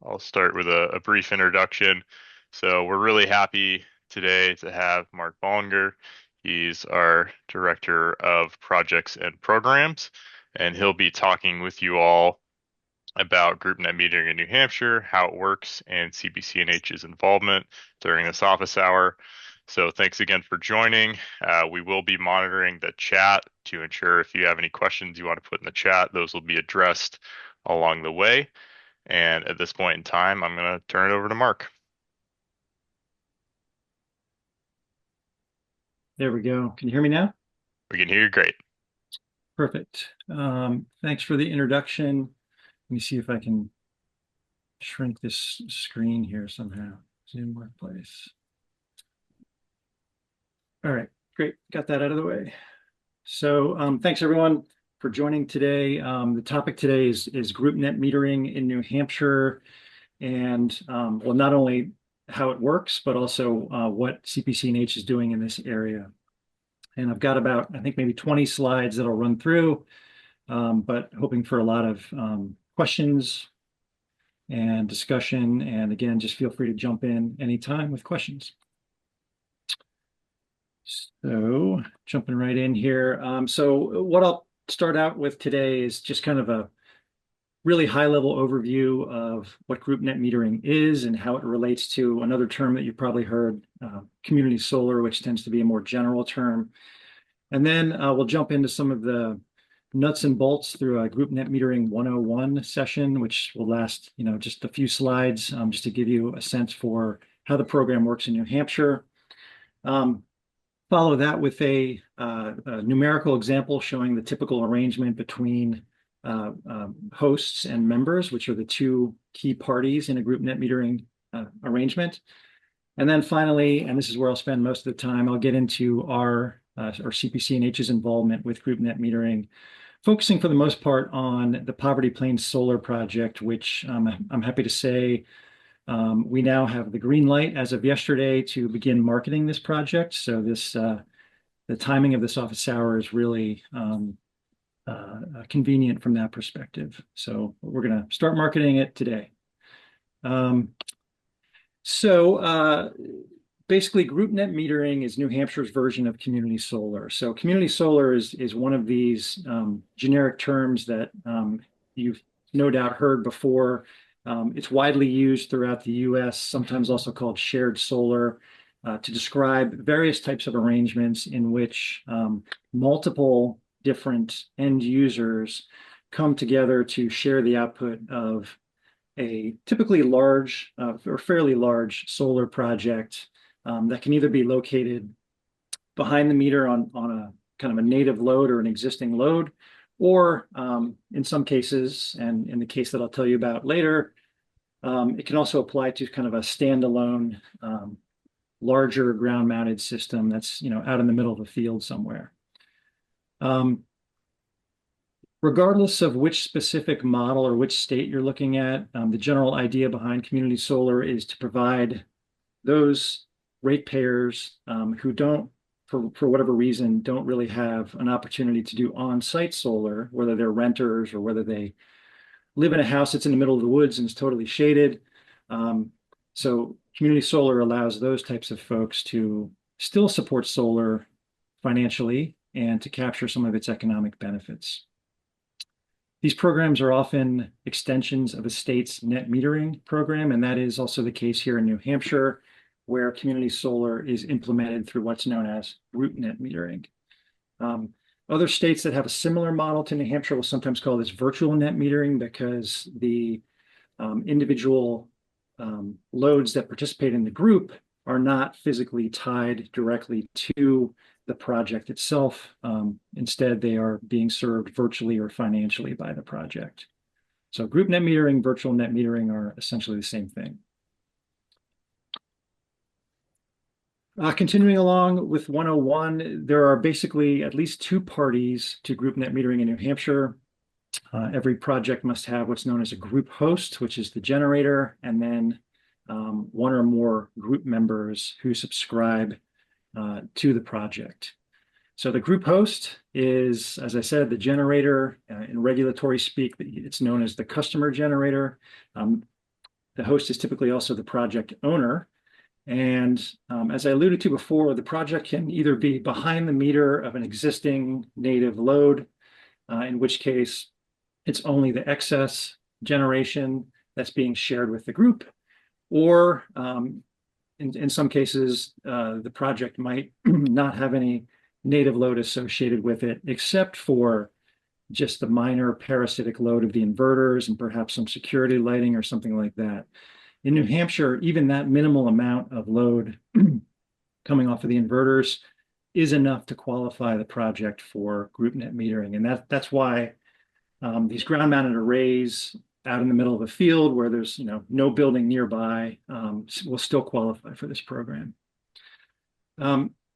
I'll start with a brief introduction. So we're really happy today to have Mark Bollinger. He's our Director of Projects and Programs, and he'll be talking with you all about GroupNet metering in New Hampshire, how it works, and CPCNH's involvement during this office hour. So thanks again for joining. We will be monitoring the chat to ensure if you have any questions you want to put in the chat, those will be addressed along the way. And at this point in time, I'm going to turn it over to Mark. There we go. Can you hear me now? We can hear you great. Perfect. Thanks for the introduction. Let me see if I can shrink this screen here somehow. Zoom Workplace. All right, great. Got that out of the way. So thanks everyone for joining today. The topic today is GroupNet metering in New Hampshire, and well, not only how it works, but also what CPCNH is doing in this area. And I've got about, I think, maybe 20 slides that I'll run through, but hoping for a lot of questions and discussion. And again, just feel free to jump in anytime with questions. So jumping right in here. So what I'll start out with today is just kind of a really high-level overview of what GroupNet metering is and how it relates to another term that you've probably heard, community solar, which tends to be a more general term. And then we'll jump into some of the nuts and bolts through a GroupNet metering 101 session, which will last, just a few slides, just to give you a sense for how the program works in New Hampshire. Follow that with a numerical example showing the typical arrangement between hosts and members, which are the two key parties in a GroupNet metering arrangement. And then finally, and this is where I'll spend most of the time, I'll get into our CPCNH's involvement with GroupNet metering, focusing for the most part on the Poverty Plains Solar Project, which I'm happy to say we now have the green light as of yesterday to begin marketing this project. So the timing of this office hour is really convenient from that perspective. So we're going to start marketing it today. Basically, GroupNet metering is New Hampshire's version of community solar. So community solar is one of these generic terms that you've no doubt heard before. It's widely used throughout the US, sometimes also called shared solar, to describe various types of arrangements in which multiple different end users come together to share the output of a typically large or fairly large solar project that can either be located behind the meter on a kind of a native load or an existing load, or in some cases, and in the case that I'll tell you about later, it can also apply to kind of a standalone larger ground-mounted system that's out in the middle of the field somewhere. Regardless of which specific model or which state you're looking at, the general idea behind community solar is to provide those ratepayers who don't, for whatever reason, don't really have an opportunity to do on-site solar, whether they're renters or whether they live in a house that's in the middle of the woods and is totally shaded. So community solar allows those types of folks to still support solar financially and to capture some of its economic benefits. These programs are often extensions of a state's net metering program, and that is also the case here in New Hampshire, where community solar is implemented through what's known as GroupNet metering. Other states that have a similar model to New Hampshire will sometimes call this virtual net metering because the individual loads that participate in the group are not physically tied directly to the project itself. Instead, they are being served virtually or financially by the project. So group net metering, virtual net metering are essentially the same thing. Continuing along with 101, there are basically at least two parties to group net metering in New Hampshire. Every project must have what's known as a group host, which is the generator, and then one or more group members who subscribe to the project. So the group host is, as I said, the generator. In regulatory speak, it's known as the customer generator. The host is typically also the project owner. And as I alluded to before, the project can either be behind the meter of an existing native load, in which case it's only the excess generation that's being shared with the group, or in some cases, the project might not have any native load associated with it, except for just the minor parasitic load of the inverters and perhaps some security lighting or something like that. In New Hampshire, even that minimal amount of load coming off of the inverters is enough to qualify the project for group net metering. And that's why these ground mounted arrays out in the middle of a field where there's no building nearby will still qualify for this program.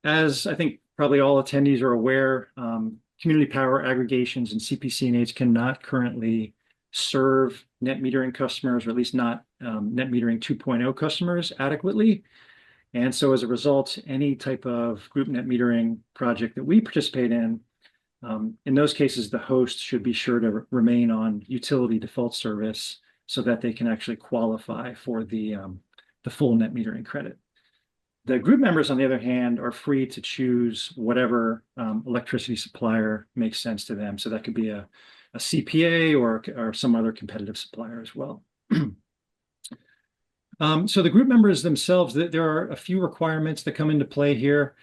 As I think probably all attendees are aware, community power aggregations and CPCNH cannot currently serve net metering customers, or at least not net metering 2.0 customers adequately. And so as a result, any type of group net metering project that we participate in those cases, the host should be sure to remain on utility default service so that they can actually qualify for the full net metering credit. The group members, on the other hand, are free to choose whatever electricity supplier makes sense to them. So that could be a CPA or some other competitive supplier as well. So the group members themselves, there are a few requirements that come into play here.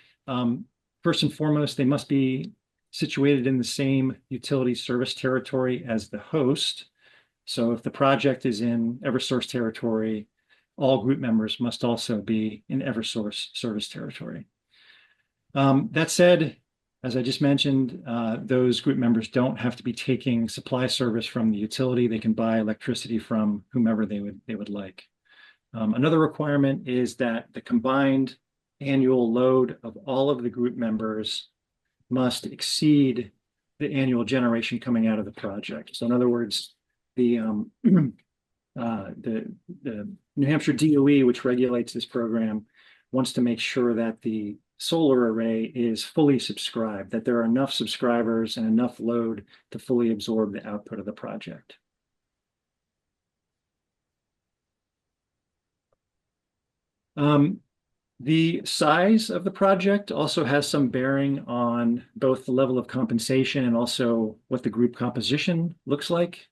First and foremost, they must be situated in the same utility service territory as the host. So if the project is in Eversource territory, all group members must also be in Eversource service territory. That said, as I just mentioned, those group members don't have to be taking supply service from the utility. They can buy electricity from whomever they would like. Another requirement is that the combined annual load of all of the group members must exceed the annual generation coming out of the project. So in other words, the New Hampshire DOE, which regulates this program, wants to make sure that the solar array is fully subscribed, that there are enough subscribers and enough load to fully absorb the output of the project. The size of the project also has some bearing on both the level of compensation and also what the group composition looks like.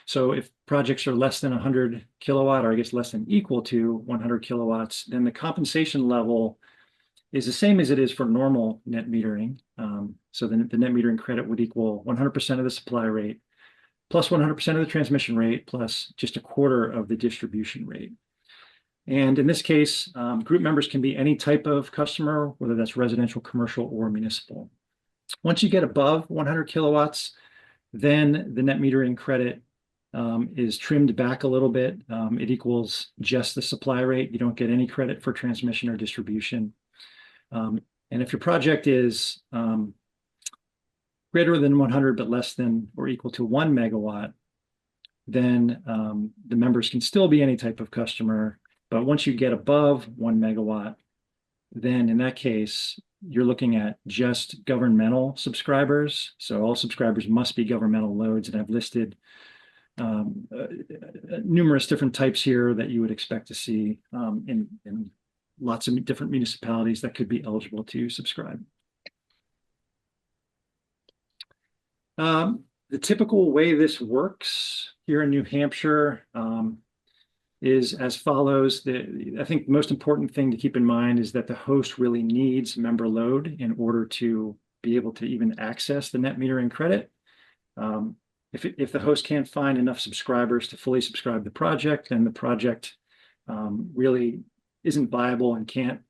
So if projects are less than 100 kilowatt, or I guess less than equal to 100 kilowatts, then the compensation level is the same as it is for normal net metering. So the net metering credit would equal 100% of the supply rate, plus 100% of the transmission rate, plus just a quarter of the distribution rate. And in this case, group members can be any type of customer, whether that's residential, commercial, or municipal. Once you get above 100 kilowatts, then the net metering credit is trimmed back a little bit. It equals just the supply rate. You don't get any credit for transmission or distribution. And if your project is greater than 100 but less than or equal to 1 megawatt, then the members can still be any type of customer. But once you get above 1 megawatt, then in that case, you're looking at just governmental subscribers. So all subscribers must be governmental loads, and I've listed numerous different types here that you would expect to see in lots of different municipalities that could be eligible to subscribe. The typical way this works here in New Hampshire is as follows. I think the most important thing to keep in mind is that the host really needs member load in order to be able to even access the net metering credit. If the host can't find enough subscribers to fully subscribe the project, then the project really isn't viable and can't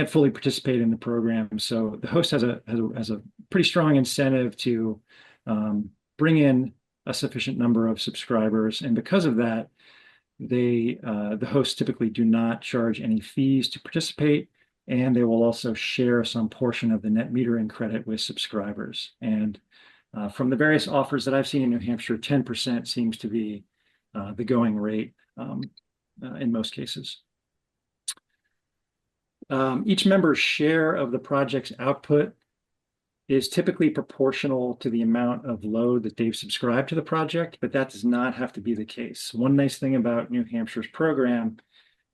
fully participate in the program. So the host has a pretty strong incentive to bring in a sufficient number of subscribers, and because of that, the hosts typically do not charge any fees to participate, and they will also share some portion of the net metering credit with subscribers. And from the various offers that I've seen in New Hampshire, 10% seems to be the going rate in most cases. Each member's share of the project's output is typically proportional to the amount of load that they've subscribed to the project, but that does not have to be the case. One nice thing about New Hampshire's program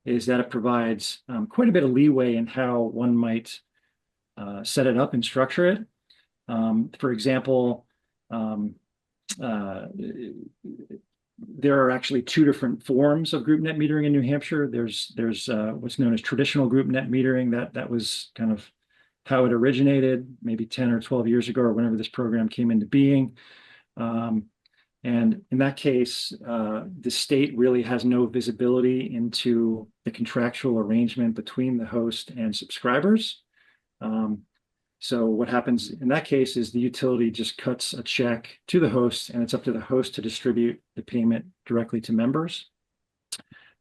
is that it provides quite a bit of leeway in how one might set it up and structure it. For example, um, uh, there are actually two different forms of group net metering in New Hampshire. There's what's known as traditional group net metering. That was kind of how it originated, maybe 10 or 12 years ago, or whenever this program came into being. And in that case, the state really has no visibility into the contractual arrangement between the host and subscribers. So what happens in that case is the utility just cuts a check to the host, and it's up to the host to distribute the payment directly to members.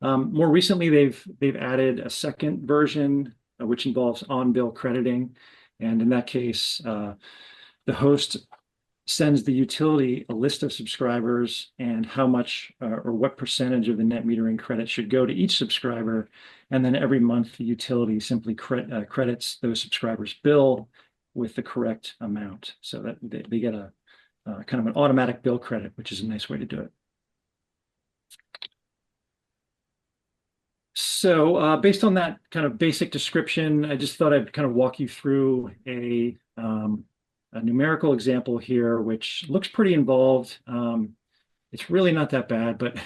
More recently, they've added a second version, which involves on-bill crediting, and in that case, the host sends the utility a list of subscribers and how much or what percentage of the net metering credit should go to each subscriber. And then every month, the utility simply credits those subscribers' bill with the correct amount, so that they get a kind of an automatic bill credit, which is a nice way to do it. So based on that kind of basic description, I just thought I'd kind of walk you through a numerical example here, which looks pretty involved. It's really not that bad, but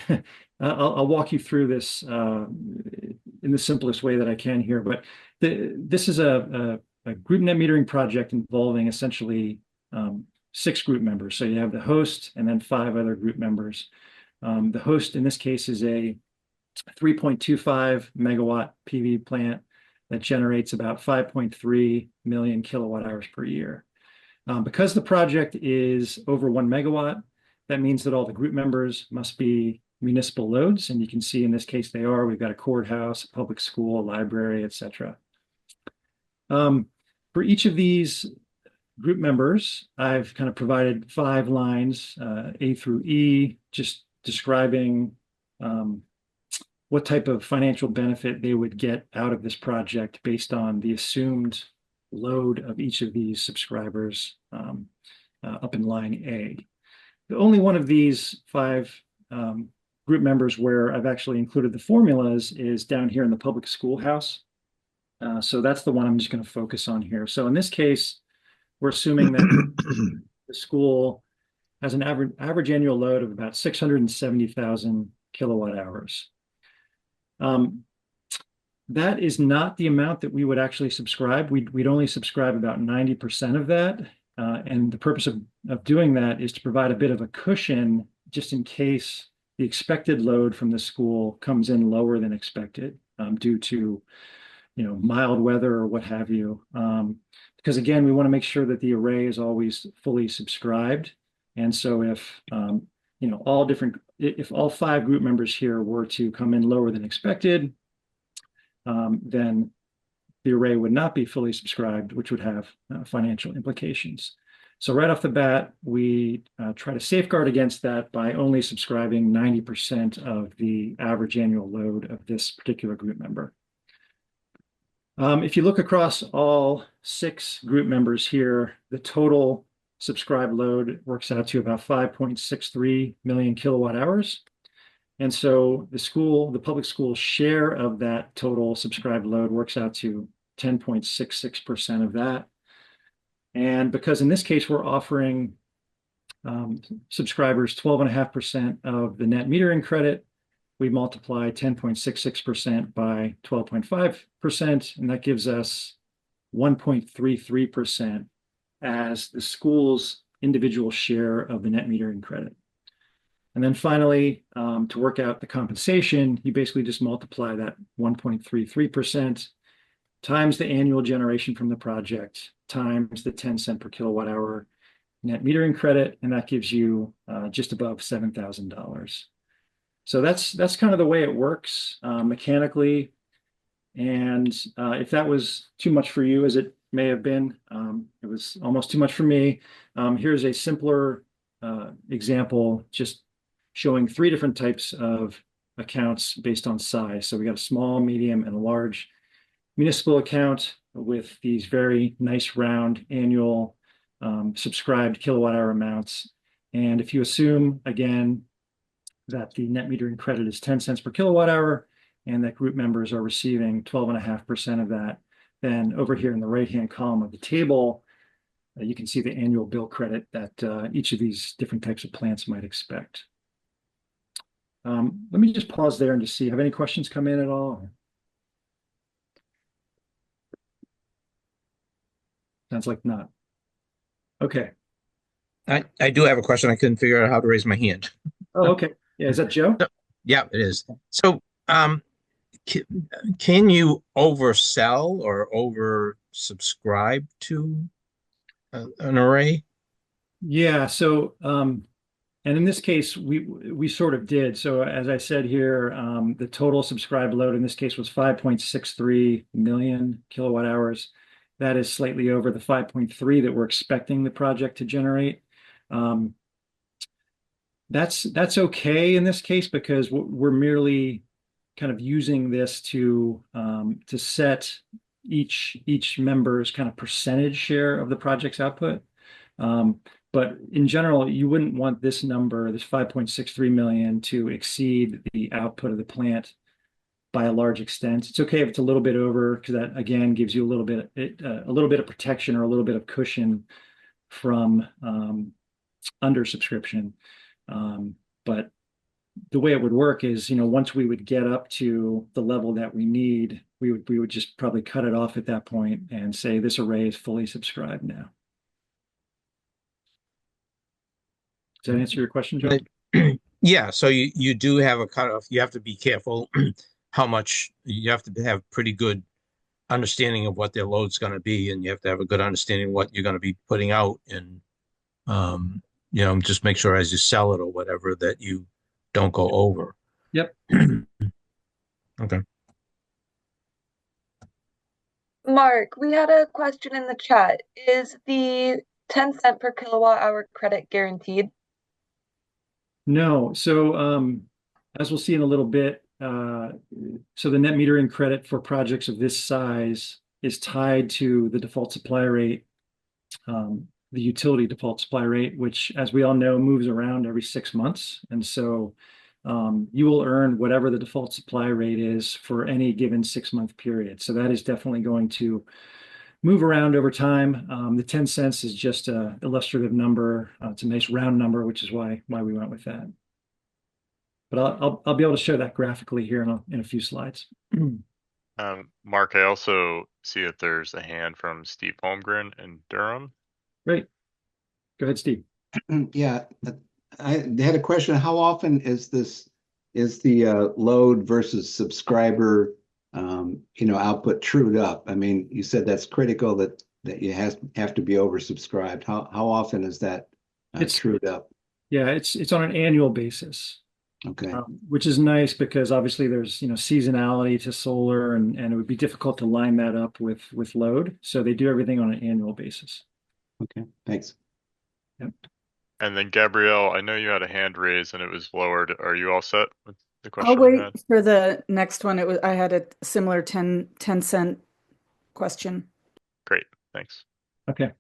I'll walk you through this in the simplest way that I can here. But this is a group net metering project involving essentially 6 group members. So you have the host and then 5 other group members. The host in this case is a 3.25 megawatt PV plant that generates about 5.3 million kilowatt hours per year. Because the project is over 1 megawatt, that means that all the group members must be municipal loads. And you can see in this case they are. We've got a courthouse, a public school, a library, etc. For each of these group members, I've kind of provided 5 lines, A through E, just describing what type of financial benefit they would get out of this project based on the assumed load of each of these subscribers up in line A. The only one of these 5 group members where I've actually included the formulas is down here in the public schoolhouse. So that's the one I'm just going to focus on here. So in this case, we're assuming that the school has an average annual load of about 670,000 kilowatt hours. That is not the amount that we would actually subscribe. We'd only subscribe about 90% of that. And the purpose of doing that is to provide a bit of a cushion just in case the expected load from the school comes in lower than expected due to mild weather or what have you. Because again, we want to make sure that the array is always fully subscribed. And so if if all 5 group members here were to come in lower than expected, then the array would not be fully subscribed, which would have financial implications. So right off the bat, we try to safeguard against that by only subscribing 90% of the average annual load of this particular group member. If you look across all 6 group members here, the total subscribed load works out to about 5.63 million kilowatt hours. And so the public school share of that total subscribed load works out to 10.66% of that. And because in this case, we're offering subscribers 12.5% of the net metering credit, we multiply 10.66% by 12.5%, and that gives us 1.33% as the school's individual share of the net metering credit. And then finally, to work out the compensation, you basically just multiply that 1.33% times the annual generation from the project times the 10 cent per kilowatt hour net metering credit, and that gives you just above $7,000. So that's kind of the way it works mechanically. And if that was too much for you, as it may have been, it was almost too much for me. Here's a simpler example, just showing 3 different types of accounts based on size. So we got a small, medium, and a large municipal account with these very nice round annual subscribed kilowatt hour amounts. And if you assume, again, that the net metering credit is 10 cents per kilowatt hour and that group members are receiving 12.5% of that, then over here in the right-hand column of the table, you can see the annual bill credit that each of these different types of plants might expect. Let me just pause there and just see, have any questions come in at all? Sounds like not. Okay. I do have a question. I couldn't figure out how to raise my hand. Oh, okay. Yeah, is that Joe? Yeah, it is. So, can, can you oversell or oversubscribe to an array? Yeah, so and in this case, we sort of did. So as I said here, the total subscribed load in this case was 5.63 million kilowatt hours. That is slightly over the 5.3 that we're expecting the project to generate. Um, that's okay in this case because we're merely kind of using this to set each member's kind of percentage share of the project's output. But in general, you wouldn't want this number, this 5.63 million, to exceed the output of the plant by a large extent. It's okay if it's a little bit over, because that again gives you a little bit of protection or a little bit of cushion from under subscription. But the way it would work is, once we would get up to the level that we need, we would just probably cut it off at that point and say this array is fully subscribed now. Does that answer your question, Joe? Yeah, so you do have a cutoff. You have to be careful how much you have to have pretty good understanding of what their load's going to be, and you have to have a good understanding of what you're going to be putting out, and just make sure as you sell it or whatever that you don't go over. Yep. Okay. Mark, we had a question in the chat. Is the 10 cent per kilowatt hour credit guaranteed? No. So as we'll see in a little bit, so the net metering credit for projects of this size is tied to the default supply rate, the utility default supply rate, which, as we all know, moves around every 6 months. And so you will earn whatever the default supply rate is for any given 6-month period. So that is definitely going to move around over time. The 10 cents is just an illustrative number. It's a nice round number, which is why we went with that. But I'll be able to show that graphically here in a few slides. Mark, I also see that there's a hand from Steve Holmgren in Durham. Great. Go ahead, Steve. Yeah, I had a question. How often is the load versus subscriber output trued up? I mean, you said that's critical that you have to be oversubscribed. How often is that trued up? Yeah, it's on an annual basis. Okay. Which is nice because obviously there's seasonality to solar and it would be difficult to line that up with load. So they do everything on an annual basis. Okay, thanks. Yep. And then Gabrielle, I know you had a hand raised and it was lowered. Are you all set with the question? I'll wait for the next one. I had a similar 10 cent question. Great, thanks. Okay.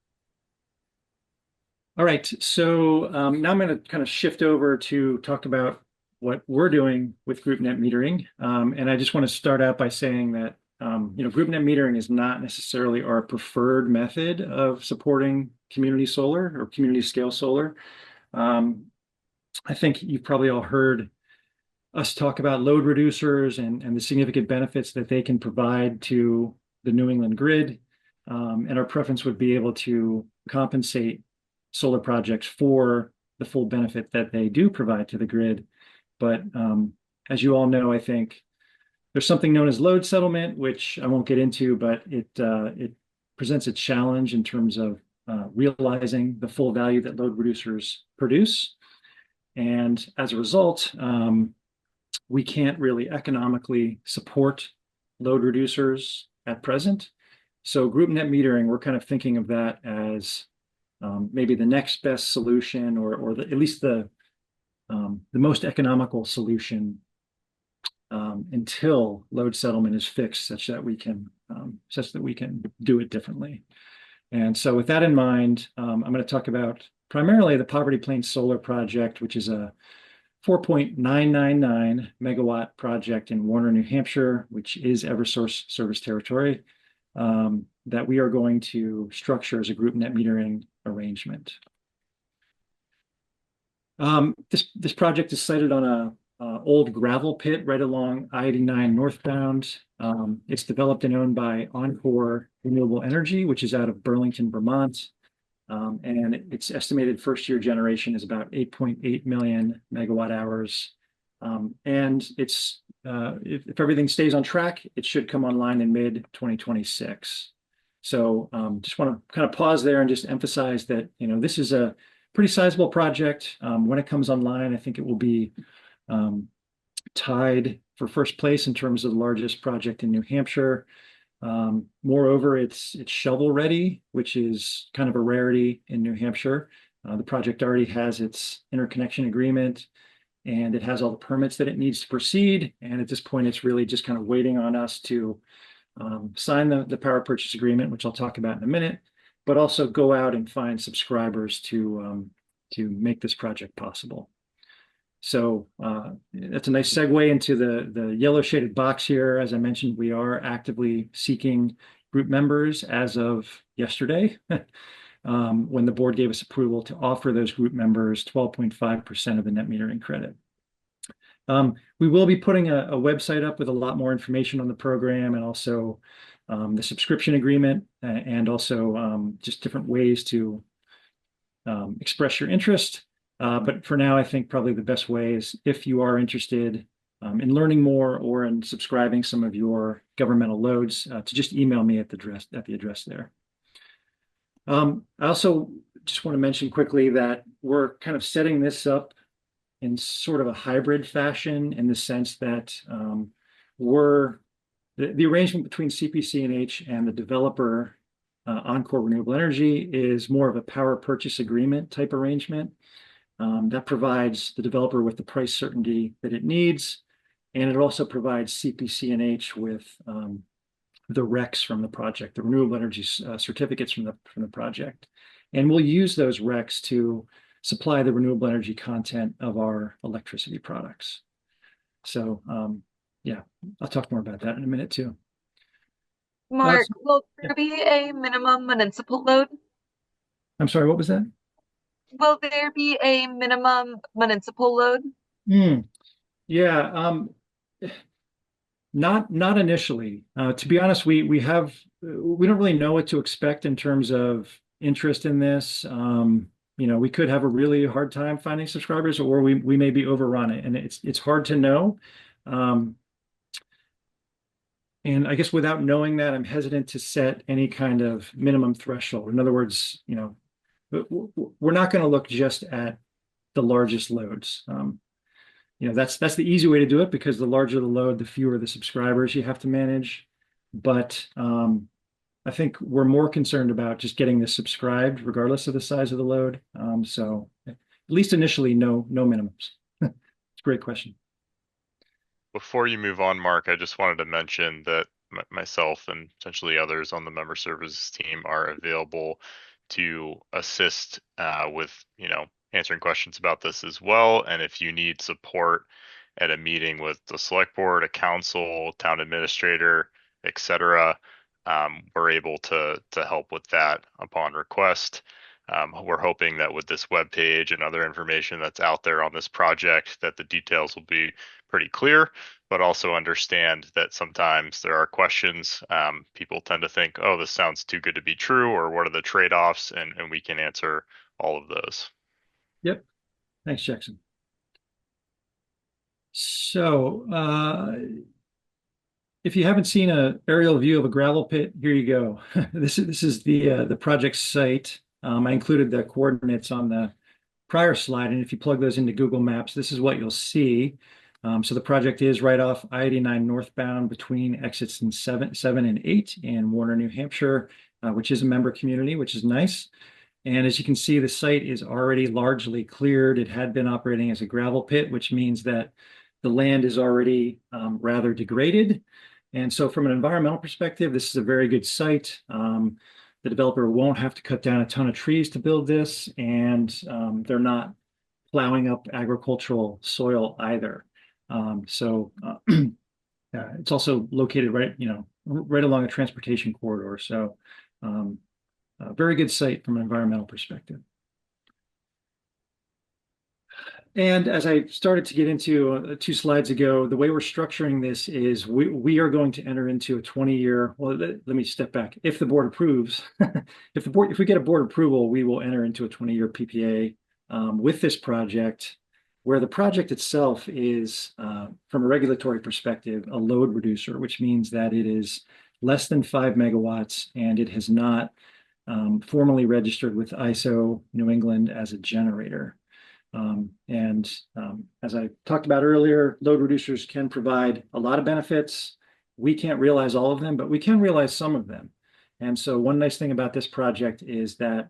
All right, so now I'm going to kind of shift over to talk about what we're doing with group net metering. And I just want to start out by saying that group net metering is not necessarily our preferred method of supporting community solar or community scale solar. I think you've probably all heard us talk about load reducers and the significant benefits that they can provide to the New England grid. And our preference would be able to compensate solar projects for the full benefit that they do provide to the grid. But as you all know, I think there's something known as load settlement, which I won't get into, but it presents a challenge in terms of realizing the full value that load reducers produce. And as a result, we can't really economically support load reducers at present. So group net metering, we're kind of thinking of that as maybe the next best solution or at least the most economical solution until load settlement is fixed such that we can do it differently. And so with that in mind, I'm going to talk about primarily the Poverty Plains Solar Project, which is a 4.999 megawatt project in Warner, New Hampshire, which is Eversource service territory, that we are going to structure as a group net metering arrangement. This project is sited on a old gravel pit right along I-89 northbound. It's developed and owned by Encore Renewable Energy, which is out of Burlington, Vermont. And its estimated first year generation is about 8.8 million megawatt hours. And if everything stays on track, it should come online in mid 2026. So just want to kind of pause there and just emphasize that, this is a pretty sizable project. When it comes online, I think it will be tied for first place in terms of the largest project in New Hampshire. Moreover, it's shovel ready, which is kind of a rarity in New Hampshire. The project already has its interconnection agreement, and it has all the permits that it needs to proceed. And at this point, it's really just kind of waiting on us to sign the power purchase agreement, which I'll talk about in a minute, but also go out and find subscribers to make this project possible. So that's a nice segue into the yellow shaded box here. As I mentioned, we are actively seeking group members as of yesterday, when the board gave us approval to offer those group members 12.5% of the net metering credit. We will be putting a website up with a lot more information on the program, and also the subscription agreement, and also just different ways to express your interest. But for now, I think probably the best way is, if you are interested in learning more or in subscribing some of your governmental loads, to just email me at the address there. I also just want to mention quickly that we're kind of setting this up in sort of a hybrid fashion, in the sense that the arrangement between CPCNH and the developer, Encore Renewable Energy, is more of a power purchase agreement type arrangement. That provides the developer with the price certainty that it needs, and it also provides CPCNH with the RECs from the project, the renewable energy certificates from the project, and we'll use those RECs to supply the renewable energy content of our electricity products. So yeah, I'll talk more about that in a minute too. Mark, will there be a minimum municipal load? I'm sorry, what was that? Will there be a minimum municipal load? Yeah, not initially. To be honest, we don't really know what to expect in terms of interest in this. We could have a really hard time finding subscribers, or we may be overrun it, and it's hard to know. And I guess without knowing that, I'm hesitant to set any kind of minimum threshold. In other words, we're not going to look just at the largest loads. That's the easy way to do it, because the larger the load, the fewer the subscribers you have to manage. But I think we're more concerned about just getting this subscribed regardless of the size of the load. So at least initially, no minimums. It's a great question. Before you move on, Mark, I just wanted to mention that myself and potentially others on the member services team are available to assist with, answering questions about this as well. And if you need support at a meeting with the select board, a council, town administrator, etc., we're able to help with that upon request. We're hoping that with this webpage and other information that's out there on this project, that the details will be pretty clear, but also understand that sometimes there are questions. People tend to think, oh, this sounds too good to be true, or what are the trade-offs? And we can answer all of those. Yep. Thanks, Jackson. So if you haven't seen an aerial view of a gravel pit, here you go. This is the project site. I included the coordinates on the prior slide, and if you plug those into Google Maps, this is what you'll see. So the project is right off I-89 northbound between exits 7 and 8 in Warner, New Hampshire, which is a member community, which is nice. And as you can see, the site is already largely cleared. It had been operating as a gravel pit, which means that the land is already rather degraded. And so from an environmental perspective, this is a very good site. The developer won't have to cut down a ton of trees to build this, and they're not plowing up agricultural soil either. It's also located right along a transportation corridor. So a very good site from an environmental perspective. And as I started to get into 2 slides ago, the way we're structuring this is we are going to enter into a 20-year. Well, let me step back. If the board approves, if we get a board approval, we will enter into a 20-year PPA with this project, where the project itself is, from a regulatory perspective, a load reducer, which means that it is less than 5 megawatts and it has not formally registered with ISO New England as a generator. As I talked about earlier, load reducers can provide a lot of benefits. We can't realize all of them, but we can realize some of them. And so one nice thing about this project is that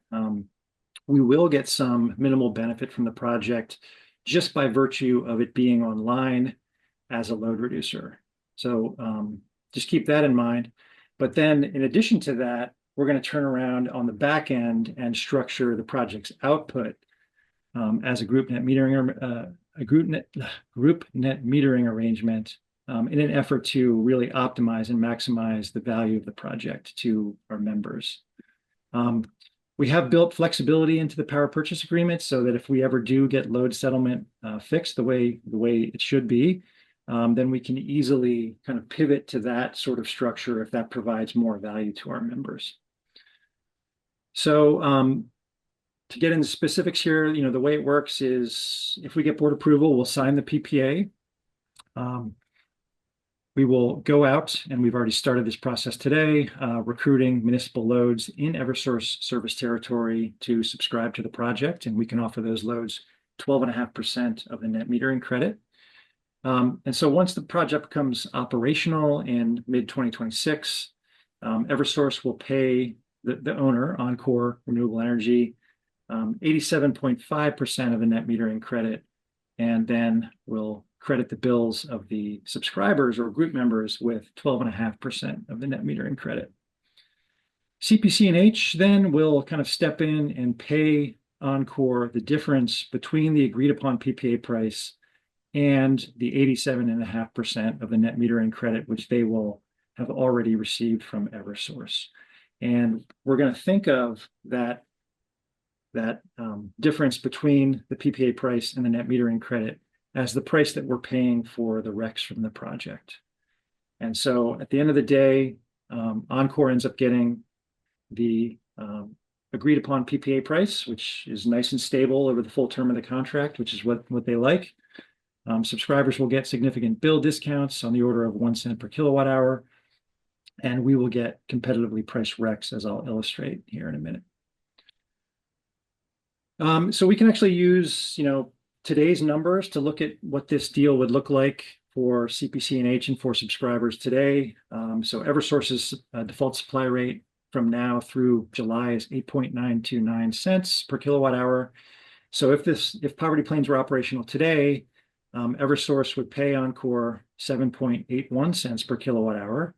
we will get some minimal benefit from the project just by virtue of it being online as a load reducer. So just keep that in mind. But then in addition to that, we're going to turn around on the back end and structure the project's output as a group net metering arrangement in an effort to really optimize and maximize the value of the project to our members. We have built flexibility into the power purchase agreement so that if we ever do get load settlement fixed the way it should be, then we can easily kind of pivot to that sort of structure if that provides more value to our members. So to get into specifics here, the way it works is if we get board approval, we'll sign the PPA. We will go out, and we've already started this process today, recruiting municipal loads in Eversource service territory to subscribe to the project, and we can offer those loads 12.5% of the net metering credit. And so once the project becomes operational in mid-2026, Eversource will pay the owner, Encore Renewable Energy, 87.5% of the net metering credit, and then we'll credit the bills of the subscribers or group members with 12.5% of the net metering credit. CPCNH then will kind of step in and pay Encore the difference between the agreed upon PPA price and the 87.5% of the net metering credit, which they will have already received from Eversource. And we're going to think of that difference between the PPA price and the net metering credit as the price that we're paying for the RECs from the project. And so at the end of the day, Encore ends up getting the agreed upon PPA price, which is nice and stable over the full term of the contract, which is what they like. Subscribers will get significant bill discounts on the order of 1 cent per kilowatt hour, and we will get competitively priced RECs, as I'll illustrate here in a minute. So we can actually use, today's numbers to look at what this deal would look like for CPCNH and for subscribers today. So Eversource's default supply rate from now through July is 8.929 cents per kilowatt hour. So if Poverty Plains were operational today, Eversource would pay Encore 7.81 cents per kilowatt hour.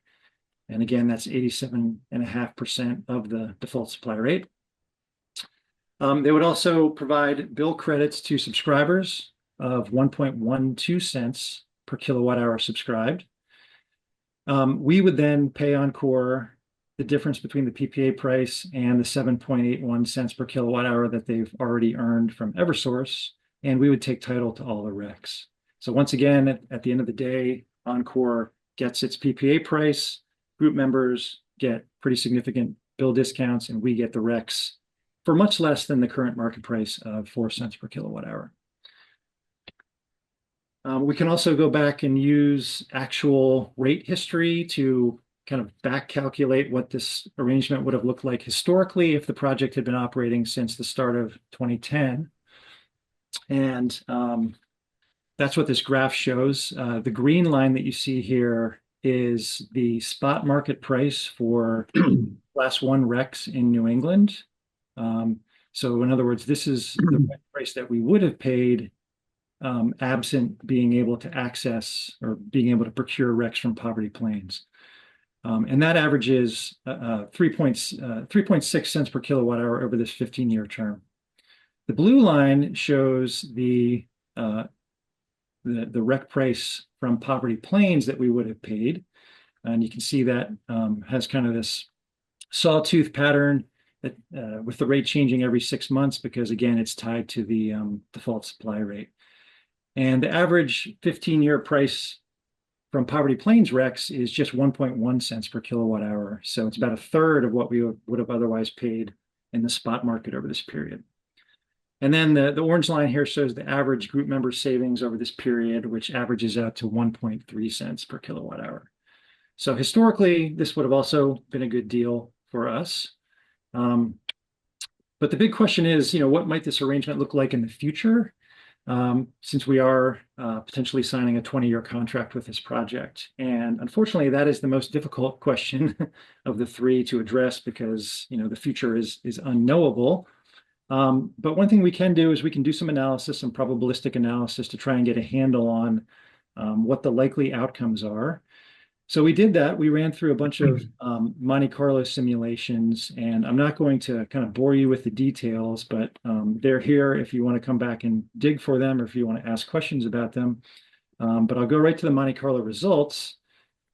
And again, that's 87.5% of the default supply rate. They would also provide bill credits to subscribers of 1.12 cents per kilowatt hour subscribed. We would then pay Encore the difference between the PPA price and the 7.81 cents per kilowatt hour that they've already earned from Eversource, and we would take title to all the RECs. So once again, at the end of the day, Encore gets its PPA price, group members get pretty significant bill discounts, and we get the RECs for much less than the current market price of 4 cents per kilowatt hour. We can also go back and use actual rate history to kind of back calculate what this arrangement would have looked like historically if the project had been operating since the start of 2010. And that's what this graph shows. The green line that you see here is the spot market price for Class 1 RECs in New England. So in other words, this is the price that we would have paid absent being able to access or being able to procure RECs from Poverty Plains. And that averages 3.6 cents per kilowatt hour over this 15-year term. The blue line shows the REC price from Poverty Plains that we would have paid. And you can see that has kind of this sawtooth pattern that, with the rate changing every 6 months, because again, it's tied to the default supply rate. And the average 15-year price from Poverty Plains RECs is just 1.1 cents per kilowatt hour. So it's about a third of what we would have otherwise paid in the spot market over this period. And then the orange line here shows the average group member savings over this period, which averages out to 1.3 cents per kilowatt hour. So historically, this would have also been a good deal for us. But the big question is, what might this arrangement look like in the future? Since we are potentially signing a 20-year contract with this project. And unfortunately, that is the most difficult question of the three to address because, the future is unknowable. But one thing we can do is we can do some analysis, some probabilistic analysis to try and get a handle on what the likely outcomes are. So we did that. We ran through a bunch of Monte Carlo simulations, and I'm not going to kind of bore you with the details, but they're here if you want to come back and dig for them or if you want to ask questions about them. But I'll go right to the Monte Carlo results.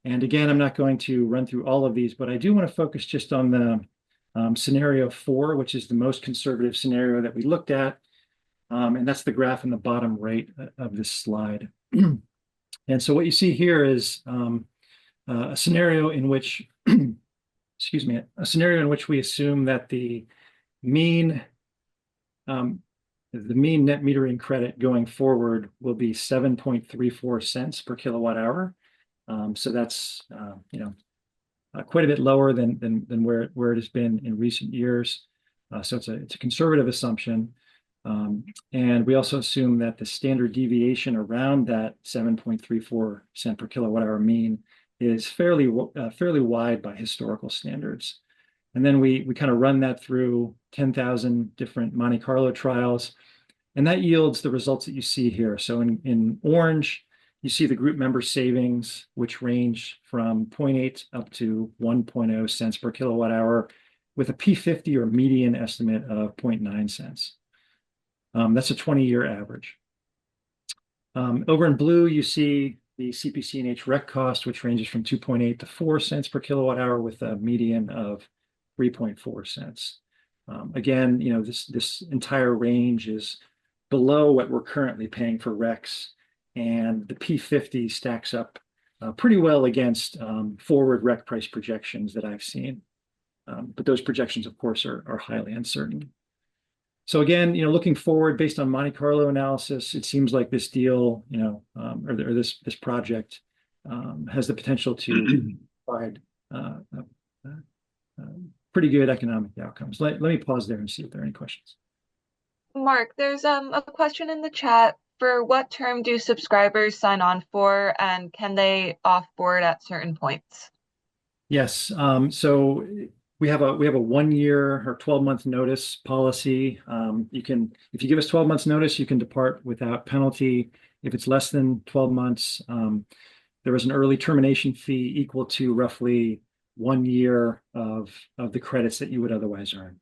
And again, I'm not going to run through all of these, but I do want to focus just on the scenario 4, which is the most conservative scenario that we looked at. And that's the graph in the bottom right of this slide. And so what you see here is a scenario in which, excuse me, a scenario in which we assume that the mean net metering credit going forward will be 7.34 cents per kilowatt hour. So that's quite a bit lower than where it has been in recent years. So it's a conservative assumption. And we also assume that the standard deviation around that 7.34 cent per kilowatt hour mean is fairly wide by historical standards. And then we kind of run that through 10,000 different Monte Carlo trials, and that yields the results that you see here. So in orange, you see the group member savings, which range from 0.8 up to 1.0 cents per kilowatt hour with a P50 or median estimate of 0.9 cents. That's a 20-year average. Over in blue, you see the CPCNH REC cost, which ranges from 2.8 to 4 cents per kilowatt hour with a median of 3.4 cents. Again, this entire range is below what we're currently paying for RECs, and the P50 stacks up pretty well against forward REC price projections that I've seen. But those projections, of course, are highly uncertain. So again, looking forward based on Monte Carlo analysis, it seems like this deal, or this project has the potential to provide pretty good economic outcomes. Let me pause there and see if there are any questions. Mark, there's a question in the chat. For what term do subscribers sign on for, and can they off-board at certain points? Yes. So we have a 1 year or 12-month notice policy. If you give us 12 months notice, you can depart without penalty. If it's less than 12 months, there is an early termination fee equal to roughly 1 year of the credits that you would otherwise earn.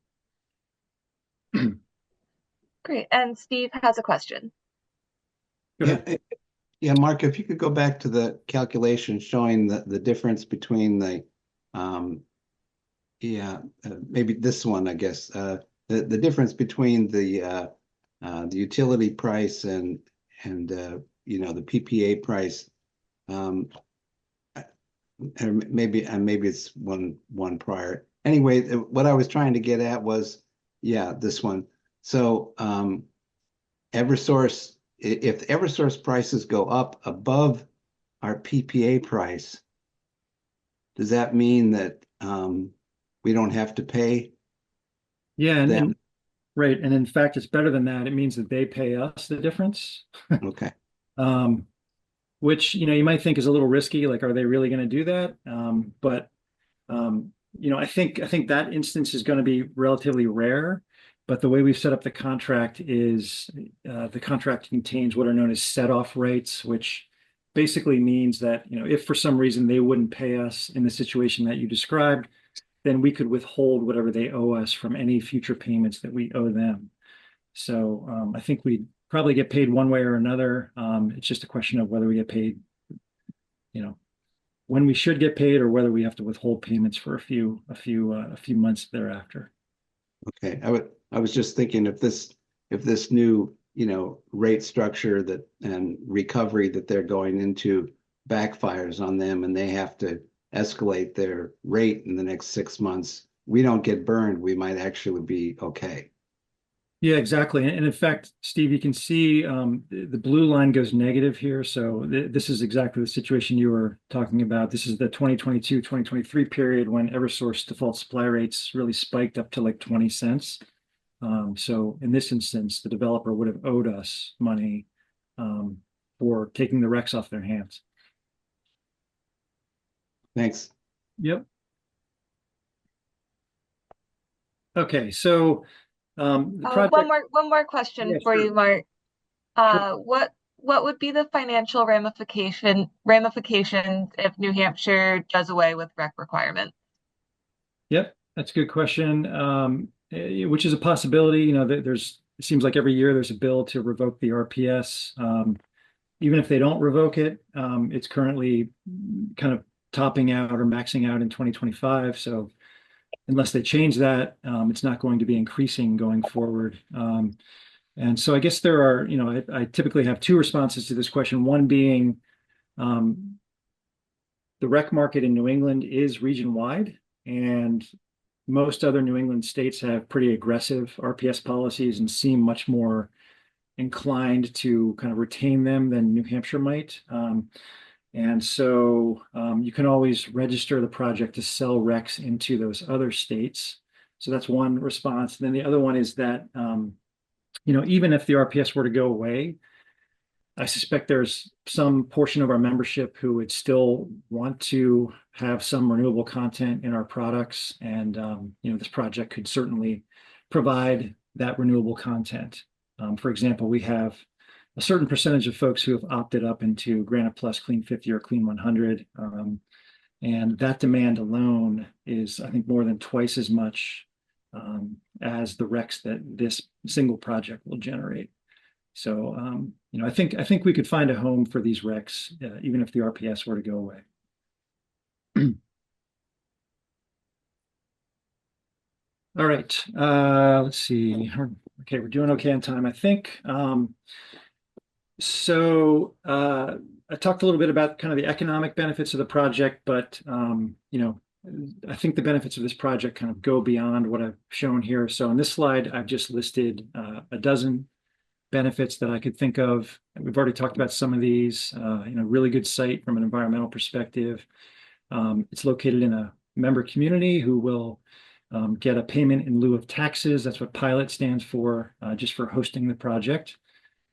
Great. And Steve has a question. Yeah, Mark, if you could go back to the calculation showing the difference between the maybe this one, I guess, the difference between the utility price and the PPA price, and maybe it's one prior. Anyway, what I was trying to get at was, this one. So Eversource, if Eversource prices go up above our PPA price, does that mean that we don't have to pay? Yeah, right. And in fact, it's better than that. It means that they pay us the difference. Okay. Which, you might think is a little risky. Like, are they really going to do that? But I think that instance is going to be relatively rare. But the way we've set up the contract is the contract contains what are known as set-off rates, which basically means that, if for some reason they wouldn't pay us in the situation that you described, then we could withhold whatever they owe us from any future payments that we owe them. So I think we probably get paid one way or another. It's just a question of whether we get paid, when we should get paid, or whether we have to withhold payments for a few months thereafter. Okay, I was just thinking if this new, rate structure and recovery that they're going into backfires on them and they have to escalate their rate in the next 6 months, we don't get burned, we might actually be okay. Yeah, exactly. And in fact, Steve, you can see the blue line goes negative here. So this is exactly the situation you were talking about. This is the 2022-2023 period when Eversource default supply rates really spiked up to like 20 cents. So in this instance, the developer would have owed us money for taking the RECs off their hands. Thanks. Yep. Okay, so the project. One more question Yeah, for sure. you, Mark. Sure. What would be the financial ramifications if New Hampshire does away with REC requirements? Yep, that's a good question. Which is a possibility. It seems like every year there's a bill to revoke the RPS. Even if they don't revoke it, it's currently kind of topping out or maxing out in 2025. So unless they change that, it's not going to be increasing going forward. And so I guess there are, I typically have two responses to this question. One being the rec market in New England is region wide, and most other New England states have pretty aggressive RPS policies and seem much more inclined to kind of retain them than New Hampshire might. And so you can always register the project to sell RECs into those other states. So that's one response. And then the other one is that, even if the RPS were to go away, I suspect there's some portion of our membership who would still want to have some renewable content in our products. And, this project could certainly provide that renewable content. For example, we have a certain percentage of folks who have opted up into Granite Plus, Clean 50, or Clean 100. And that demand alone is, I think, more than twice as much as the RECs that this single project will generate. So, I think we could find a home for these RECs, even if the RPS were to go away. All right, let's see. Okay, we're doing okay on time, I think. So I talked a little bit about kind of the economic benefits of the project, but I think the benefits of this project kind of go beyond what I've shown here. So in this slide, I've just listed a dozen benefits that I could think of. We've already talked about some of these. Really good site from an environmental perspective. It's located in a member community who will get a payment in lieu of taxes. That's what PILOT stands for, just for hosting the project.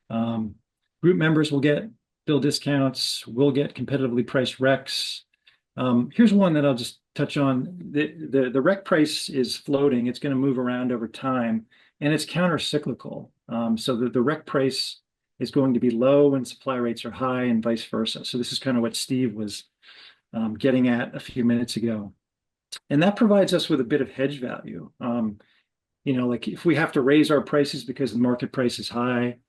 Group members will get bill discounts, will get competitively priced RECs. Here's one that I'll just touch on. The REC price is floating. It's going to move around over time, and it's counter-cyclical. So the REC price is going to be low when supply rates are high and vice versa. So this is kind of what Steve was getting at a few minutes ago. And that provides us with a bit of hedge value. Like if we have to raise our prices because the market price is high,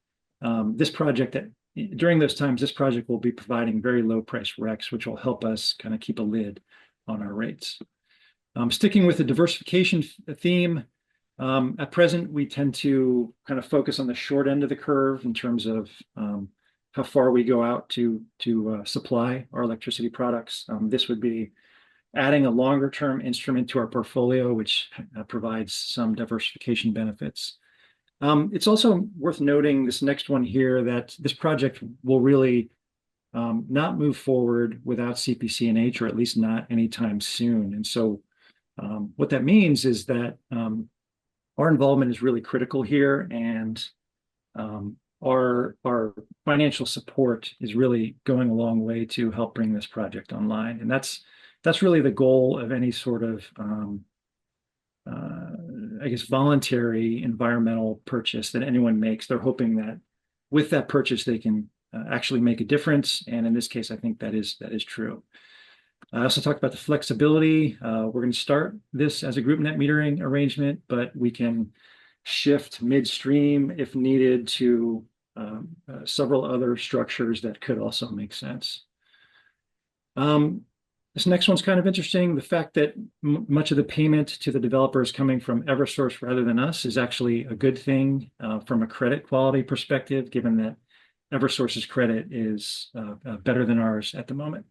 during those times, this project will be providing very low price RECs, which will help us kind of keep a lid on our rates. Sticking with the diversification theme, at present, we tend to kind of focus on the short end of the curve in terms of how far we go out to supply our electricity products. This would be adding a longer term instrument to our portfolio, which provides some diversification benefits. It's also worth noting this next one here that this project will really not move forward without CPCNH, or at least not anytime soon. And so what that means is that our involvement is really critical here, and our financial support is really going a long way to help bring this project online. And that's really the goal of any sort of voluntary environmental purchase that anyone makes. They're hoping that with that purchase, they can actually make a difference. And in this case, I think that is true. I also talked about the flexibility. We're going to start this as a group net metering arrangement, but we can shift midstream if needed to several other structures that could also make sense. This next one's kind of interesting. The fact that much of the payment to the developer is coming from Eversource rather than us is actually a good thing from a credit quality perspective, given that Eversource's credit is better than ours at the moment.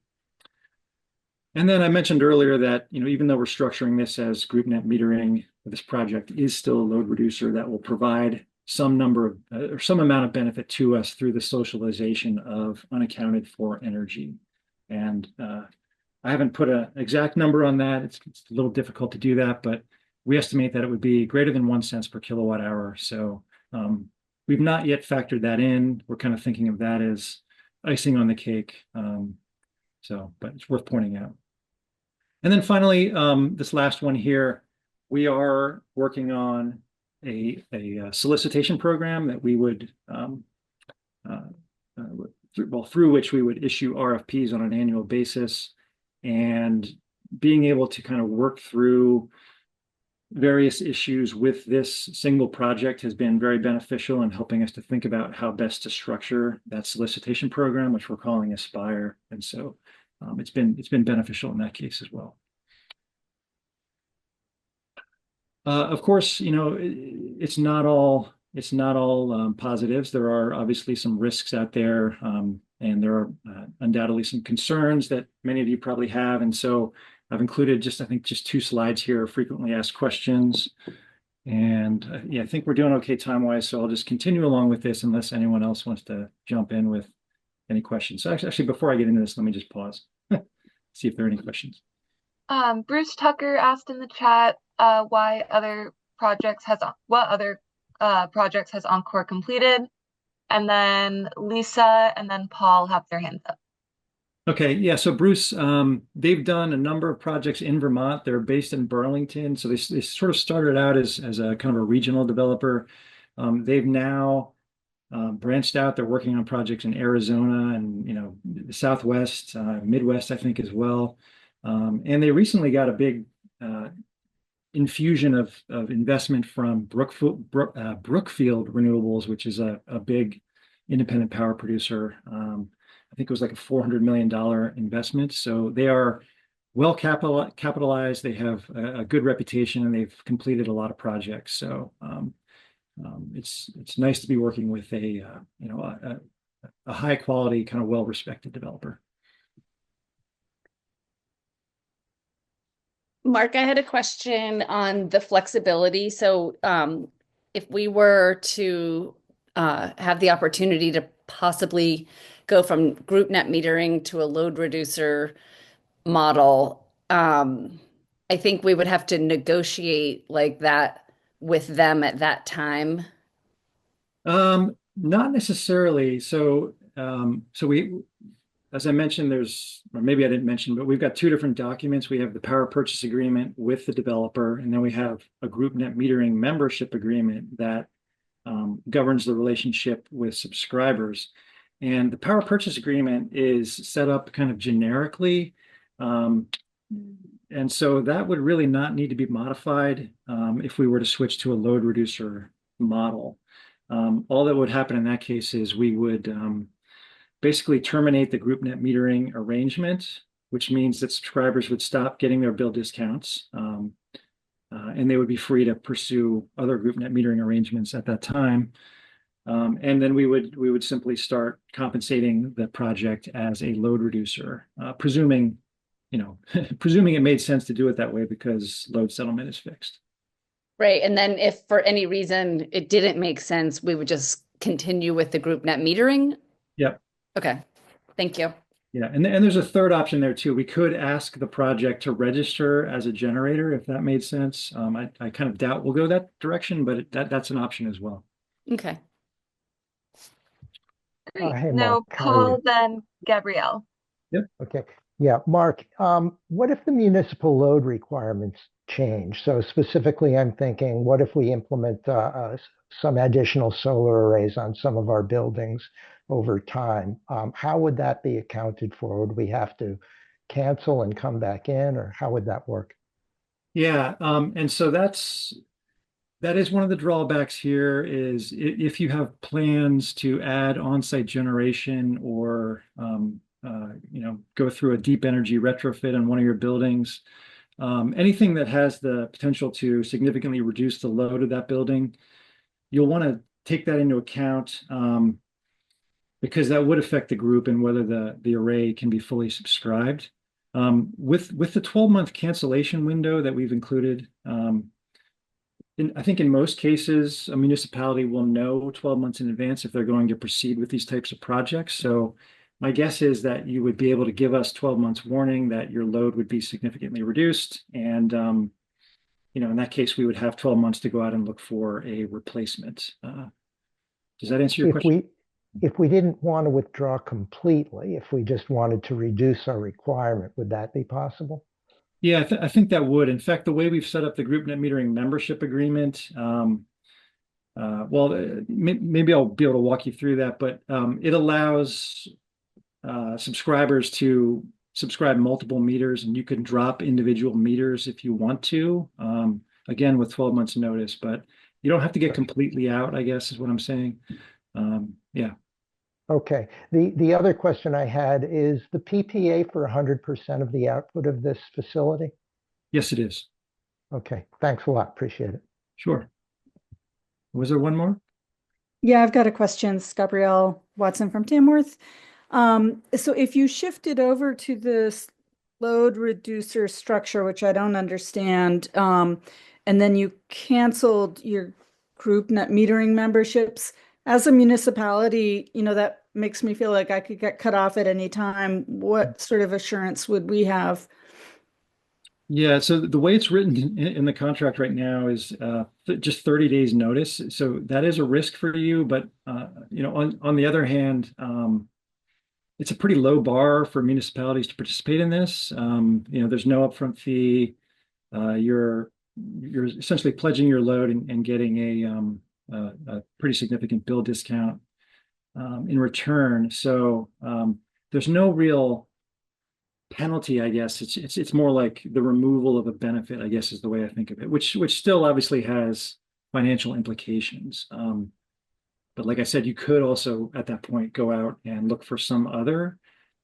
And then I mentioned earlier that, even though we're structuring this as group net metering, this project is still a load reducer that will provide some number of or some amount of benefit to us through the socialization of unaccounted for energy. And I haven't put an exact number on that. It's a little difficult to do that, but we estimate that it would be greater than 1 cent per kilowatt hour. So we've not yet factored that in. We're kind of thinking of that as icing on the cake. But it's worth pointing out. And then finally, this last one here, we are working on a solicitation program that we would, through which we would issue RFPs on an annual basis. And being able to kind of work through various issues with this single project has been very beneficial in helping us to think about how best to structure that solicitation program, which we're calling Aspire. And so it's been beneficial in that case as well. Of course, it's not all positives. There are obviously some risks out there, and there are undoubtedly some concerns that many of you probably have. And so I've included just 2 slides here, frequently asked questions. And I think we're doing okay time-wise, so I'll just continue along with this unless anyone else wants to jump in with any questions. So actually, before I get into this, let me just pause, see if there are any questions. Bruce Tucker asked in the chat what other projects has Encore completed, and then Lisa and then Paul have their hands up. Okay, yeah. So Bruce, they've done a number of projects in Vermont. They're based in Burlington, so they sort of started out as a kind of a regional developer. They've now branched out. They're working on projects in Arizona and the Southwest, Midwest, I think as well. And they recently got a big infusion of investment from Brookfield Renewables, which is a big independent power producer. I think it was like a $400 million investment. So they are well capitalized. They have a good reputation, and they've completed a lot of projects. So it's nice to be working with a high quality, kind of well respected developer. Mark, I had a question on the flexibility. So if we were to have the opportunity to possibly go from group net metering to a load reducer model, I think we would have to negotiate like that with them at that time. Not necessarily. So we, as I mentioned, or maybe I didn't mention, but we've got 2 different documents. We have the power purchase agreement with the developer, and then we have a group net metering membership agreement that governs the relationship with subscribers. And the power purchase agreement is set up kind of generically. And so that would really not need to be modified if we were to switch to a load reducer model. All that would happen in that case is we would basically terminate the group net metering arrangement, which means that subscribers would stop getting their bill discounts, and they would be free to pursue other group net metering arrangements at that time. And then we would simply start compensating the project as a load reducer, presuming it made sense to do it that way because load settlement is fixed. Right. And then if for any reason it didn't make sense, we would just continue with the group net metering. Yep. Okay. Thank you. Yeah. And there's a third option there too. We could ask the project to register as a generator if that made sense. I kind of doubt we'll go that direction, but that's an option as well. Okay. Great. Hey, Now Mark, how are you? Paul, then Gabrielle. Yep. Okay. Yeah, Mark, what if the municipal load requirements change? So specifically, I'm thinking, what if we implement some additional solar arrays on some of our buildings over time? How would that be accounted for? Would we have to cancel and come back in, or how would that work? Yeah, and so that is one of the drawbacks here is if you have plans to add on-site generation or go through a deep energy retrofit on one of your buildings, anything that has the potential to significantly reduce the load of that building, you'll want to take that into account because that would affect the group and whether the array can be fully subscribed. With the 12-month cancellation window that we've included, I think in most cases, a municipality will know 12 months in advance if they're going to proceed with these types of projects. So my guess is that you would be able to give us 12 months warning that your load would be significantly reduced. And, in that case, we would have 12 months to go out and look for a replacement. Does that answer your If question? we didn't want to withdraw completely, if we just wanted to reduce our requirement, would that be possible? Yeah, I think that would. In fact, the way we've set up the group net metering membership agreement, maybe I'll be able to walk you through that, but it allows subscribers to subscribe multiple meters, and you can drop individual meters if you want to, again, with 12 months notice, but you don't have to get completely out, I guess is what I'm saying. Yeah. Okay. The other question I had is the PPA for 100% of the output of this facility? Yes, it is. Okay. Thanks a lot. Appreciate it. Sure. Was there one more? Yeah, I've got a question. It's Gabrielle Watson from Tamworth. So if you shifted over to this load reducer structure, which I don't understand, and then you canceled your group net metering memberships, as a municipality, that makes me feel like I could get cut off at any time. What sort of assurance would we have? Yeah, so the way it's written in the contract right now is just 30 days notice. So that is a risk for you, but on the other hand, it's a pretty low bar for municipalities to participate in this. There's no upfront fee. You're essentially pledging your load and getting a pretty significant bill discount in return. So there's no real penalty, I guess. It's more like the removal of a benefit, I guess, is the way I think of it, which still obviously has financial implications. But like I said, you could also at that point go out and look for some other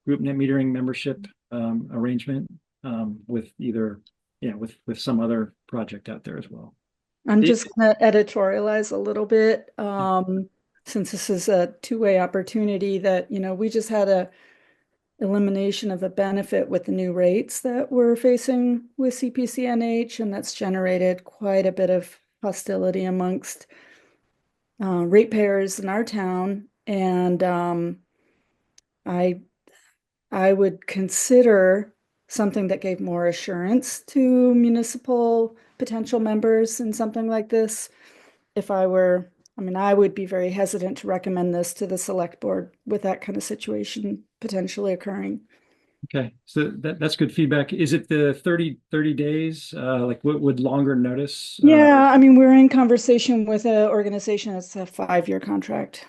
group net metering membership arrangement with with some other project out there as well. I'm just going to editorialize a little bit, since this is a two-way opportunity that, we just had a elimination of a benefit with the new rates that we're facing with CPCNH, and that's generated quite a bit of hostility amongst ratepayers in our town. And I would consider something that gave more assurance to municipal potential members in something like this. I would be very hesitant to recommend this to the select board with that kind of situation potentially occurring. Okay, so that's good feedback. Is it the 30 days? Like what would longer notice? Yeah, we're in conversation with an organization. It's a 5-year contract.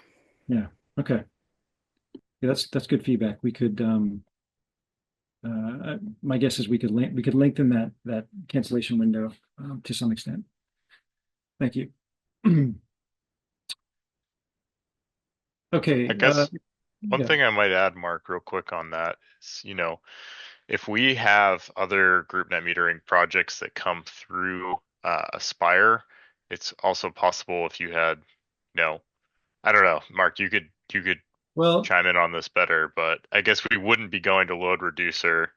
Yeah, okay. Yeah, that's good feedback. We could my guess is we could lengthen that cancellation window to some extent. Thank you. Okay. I guess one yeah. thing I might add, Mark, real quick on that is, if we have other group net metering projects that come through Aspire, it's also possible if you had, I don't know, Mark, you could Well, chime in on this better, but I guess we wouldn't be going to load reducer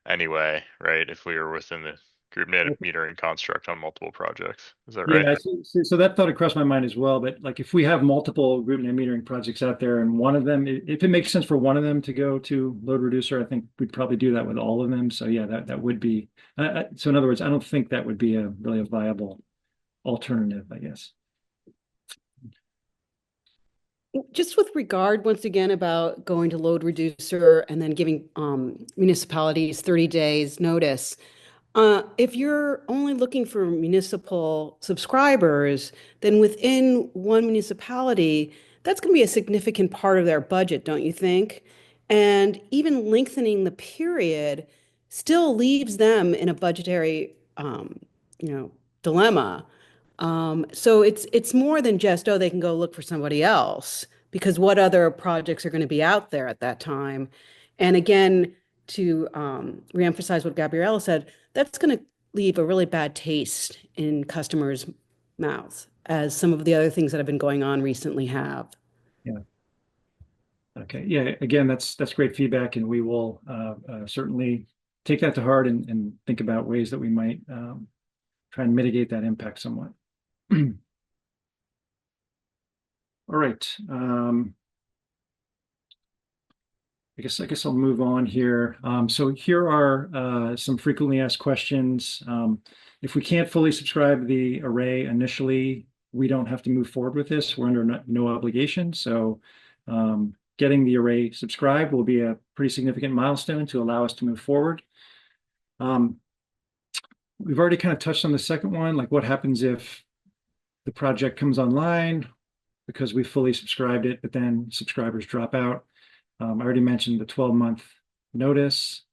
anyway, right? If we were within the group net metering construct on multiple projects. Is that right? yeah, so that thought had crossed my mind as well. But like if we have multiple group net metering projects out there and one of them, if it makes sense for one of them to go to load reducer, I think we'd probably do that with all of them. So yeah, that would be, so in other words, I don't think that would be really a viable alternative, I guess. Just with regard, once again, about going to load reducer and then giving municipalities 30 days notice. If you're only looking for municipal subscribers, then within one municipality, that's going to be a significant part of their budget, don't you think? And even lengthening the period still leaves them in a budgetary, you know, dilemma. So it's more than just, oh, they can go look for somebody else, because what other projects are going to be out there at that time? And again, to reemphasize what Gabriella said, that's going to leave a really bad taste in customers' mouths, as some of the other things that have been going on recently have. Yeah. Okay. Yeah. Again, that's great feedback, and we will certainly take that to heart and think about ways that we might try and mitigate that impact somewhat. All right. I guess I'll move on here. So here are some frequently asked questions. If we can't fully subscribe the array initially, we don't have to move forward with this. We're under no obligation. So getting the array subscribed will be a pretty significant milestone to allow us to move forward. We've already kind of touched on the second one, like what happens if the project comes online because we fully subscribed it, but then subscribers drop out. I already mentioned the 12-month notice.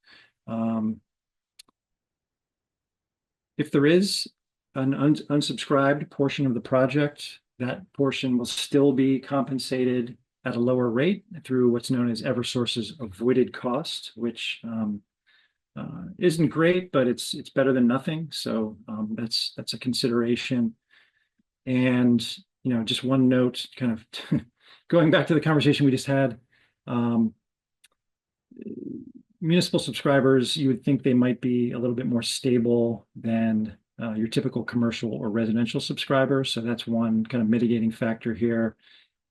If there is an unsubscribed portion of the project, that portion will still be compensated at a lower rate through what's known as Eversource's avoided cost, which isn't great, but it's better than nothing. So that's a consideration. And just one note, kind of going back to the conversation we just had. Municipal subscribers, you would think they might be a little bit more stable than your typical commercial or residential subscriber. So that's one kind of mitigating factor here.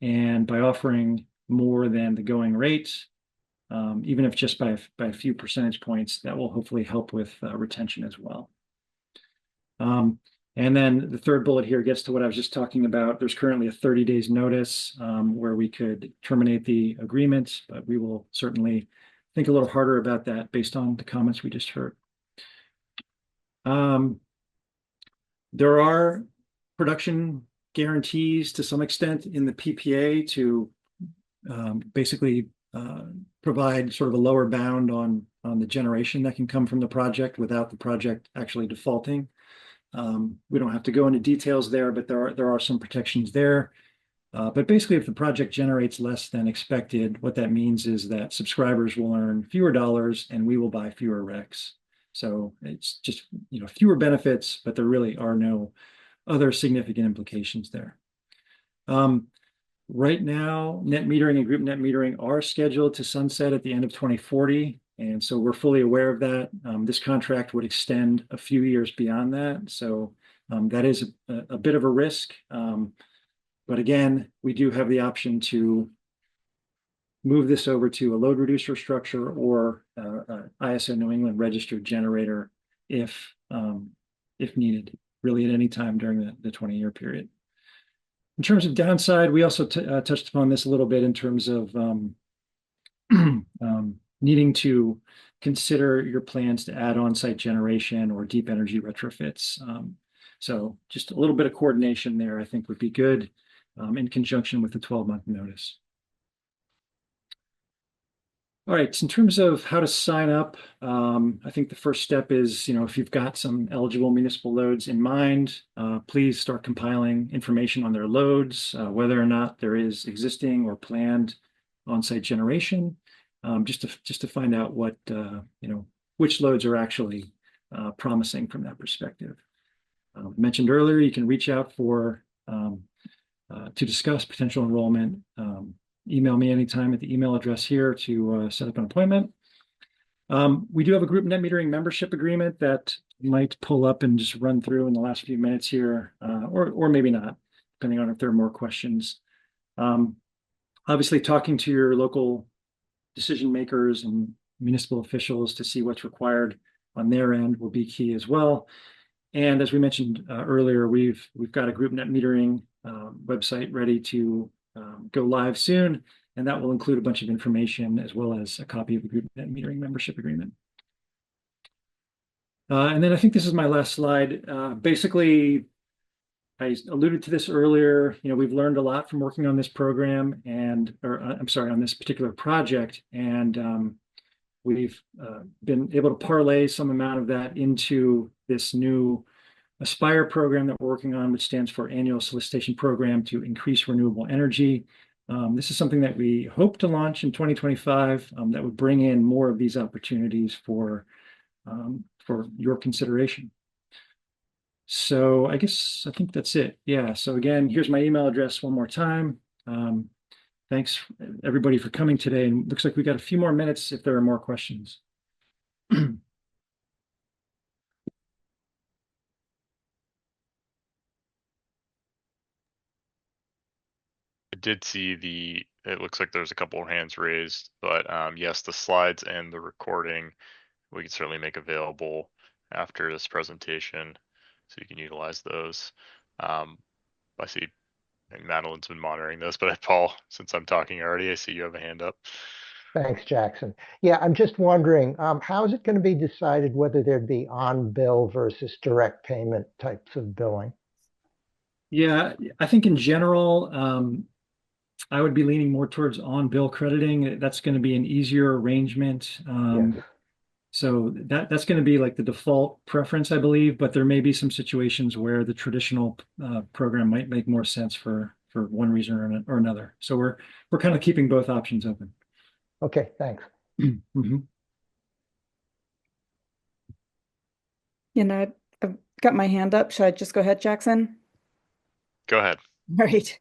And by offering more than the going rate, even if just by a few percentage points, that will hopefully help with retention as well. And then the third bullet here gets to what I was just talking about. There's currently a 30 days notice where we could terminate the agreement, but we will certainly think a little harder about that based on the comments we just heard. There are production guarantees to some extent in the PPA to basically provide sort of a lower bound on the generation that can come from the project without the project actually defaulting. We don't have to go into details there, but there are some protections there. But basically, if the project generates less than expected, what that means is that subscribers will earn fewer dollars and we will buy fewer RECs. So it's just fewer benefits, but there really are no other significant implications there. Right now, net metering and group net metering are scheduled to sunset at the end of 2040. And so we're fully aware of that. This contract would extend a few years beyond that. So that is a bit of a risk. But again, we do have the option to move this over to a load reducer structure or ISO New England registered generator if needed, really at any time during the 20-year period. In terms of downside, we also touched upon this a little bit in terms of needing to consider your plans to add on-site generation or deep energy retrofits. So just a little bit of coordination there, I think, would be good in conjunction with the 12-month notice. All right, so in terms of how to sign up, I think the first step is, if you've got some eligible municipal loads in mind, please start compiling information on their loads, whether or not there is existing or planned on-site generation, just to find out what, which loads are actually promising from that perspective. Mentioned earlier, you can reach out to discuss potential enrollment. Email me anytime at the email address here to set up an appointment. We do have a group net metering membership agreement that might pull up and just run through in the last few minutes here, or maybe not, depending on if there are more questions. Obviously, talking to your local decision makers and municipal officials to see what's required on their end will be key as well. And as we mentioned earlier, we've got a group net metering website ready to go live soon, and that will include a bunch of information as well as a copy of the group net metering membership agreement. And then I think this is my last slide. Basically, I alluded to this earlier. We've learned a lot from working on this program on this particular project, and we've been able to parlay some amount of that into this new Aspire program that we're working on, which stands for Annual Solicitation Program to Increase Renewable Energy. This is something that we hope to launch in 2025 that would bring in more of these opportunities for your consideration. So I think that's it. Yeah. So again, here's my email address one more time. Thanks everybody for coming today. And looks like we got a few more minutes if there are more questions. I did see it looks like there's a couple of hands raised, but yes, the slides and the recording we can certainly make available after this presentation, so you can utilize those. I see Madeline's been monitoring this, but Paul, since I'm talking already, I see you have a hand up. Thanks, Jackson. Yeah, I'm just wondering, how is it going to be decided whether there'd be on bill versus direct payment types of billing? Yeah, I think in general, I would be leaning more towards on bill crediting. That's going to be an easier arrangement. Yes. So that's going to be like the default preference, I believe, but there may be some situations where the traditional program might make more sense for one reason or another. So we're kind of keeping both options open. Okay, thanks. Mm-hmm. I've got my hand up. Should I just go ahead, Jackson? Go ahead. Right.